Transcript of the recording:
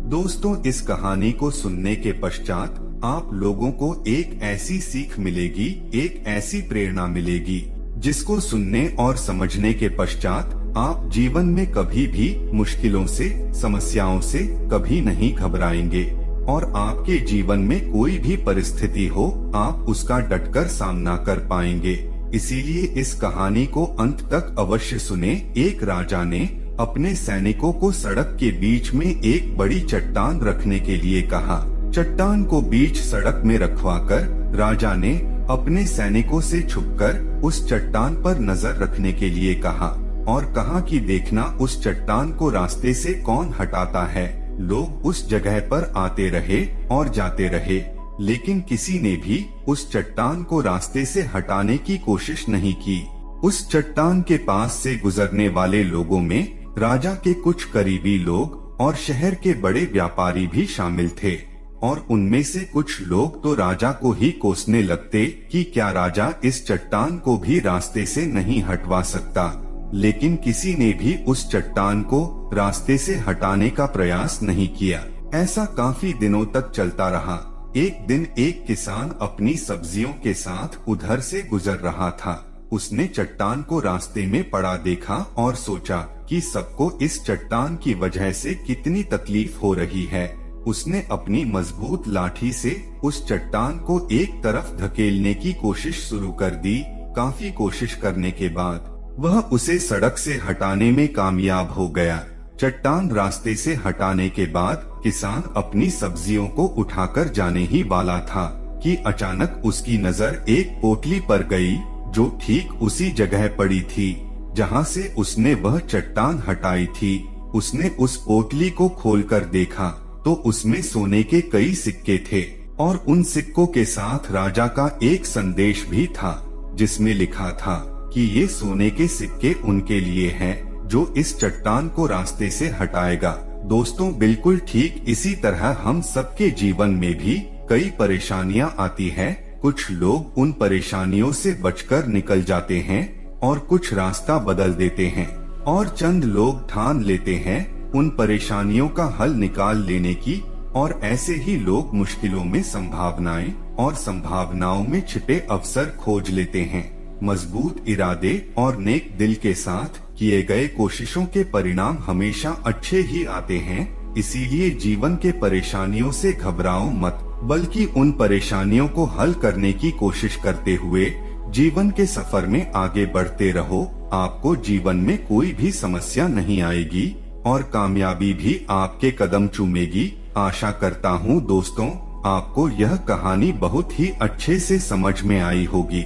दोस्तों, इस कहानी को सुनने के पश्चात आप लोगों को एक ऐसी सीख मिलेगी, एक ऐसी प्रेरणा मिलेगी जिसको सुनने और समझने के पश्चात आप जीवन में कभी भी मुश्किलों से, समस्याओं से कभी नहीं घबराएंगे और आपके जीवन में कोई भी परिस्थिति हो, आप उसका डटकर सामना कर पाएंगे। इसीलिए इस कहानी को अंत तक अवश्य सुने। एक राजा ने अपने सैनिकों को सड़क के बीच में एक बड़ी चट्टान रखने के लिए कहा। चट्टान को बीच सड़क में रखवाकर राजा ने अपने सैनिकों से छुपकर उस चट्टान पर नजर रखने के लिए कहा और कहा कि देखना उस चट्टान को रास्ते से कौन हटाता है। लोग उस जगह पर आते रहे और जाते रहे, लेकिन किसी ने भी उस चट्टान को रास्ते से हटाने की कोशिश नहीं की। उस चट्टान के पास से गुजरने वाले लोगों में राजा के कुछ करीबी लोग और शहर के बड़े व्यापारी भी शामिल थे और उनमें से कुछ लोग तो राजा को ही कोसने लगते कि क्या राजा इस चट्टान को भी रास्ते से नहीं हटवा सकता। लेकिन किसी ने भी उस चट्टान को रास्ते से हटाने का प्रयास नहीं किया। ऐसा काफी दिनों तक चलता रहा। एक दिन एक किसान अपनी सब्जियों के साथ उधर से गुजर रहा था। उसने चट्टान को रास्ते में पड़ा देखा और सोचा कि सबको इस चट्टान की वजह से कितनी तकलीफ हो रही है। उसने अपनी मजबूत लाठी से उस चट्टान को एक तरफ धकेलने की कोशिश शुरू कर दी। काफी कोशिश करने के बाद वह उसे सड़क से हटाने में कामयाब हो गया। चट्टान रास्ते से हटाने के बाद किसान अपनी सब्जियों को उठाकर जाने ही वाला था कि अचानक उसकी नजर एक पोटली पर गई जो ठीक उसी जगह पड़ी थी जहां से उसने वह चट्टान हटाई थी। उसने उस पोटली को खोलकर देखा तो उसमें सोने के कई सिक्के थे और उन सिक्कों के साथ राजा का एक संदेश भी था जिसमें लिखा था कि ये सोने के सिक्के उनके लिए हैं जो इस चट्टान को रास्ते से हटाएगा। दोस्तों, बिल्कुल ठीक इसी तरह हम सबके जीवन में भी कई परेशानियां आती हैं। कुछ लोग उन परेशानियों से बचकर निकल जाते हैं और कुछ रास्ता बदल देते हैं और चंद लोग ठान लेते हैं उन परेशानियों का हल निकाल लेने की और ऐसे ही लोग मुश्किलों में संभावनाएं और संभावनाओं में छिपे अवसर खोज लेते हैं। मजबूत इरादे और नेक दिल के साथ किए गए कोशिशों के परिणाम हमेशा अच्छे ही आते हैं। इसीलिए जीवन के परेशानियों से घबराओ मत, बल्कि उन परेशानियों को हल करने की कोशिश करते हुए जीवन के सफर में आगे बढ़ते रहो। आपको जीवन में कोई भी समस्या नहीं आएगी और कामयाबी भी आपके कदम चूमेगी। आशा करता हूँ दोस्तों, आपको यह कहानी बहुत ही अच्छे से समझ में आई होगी।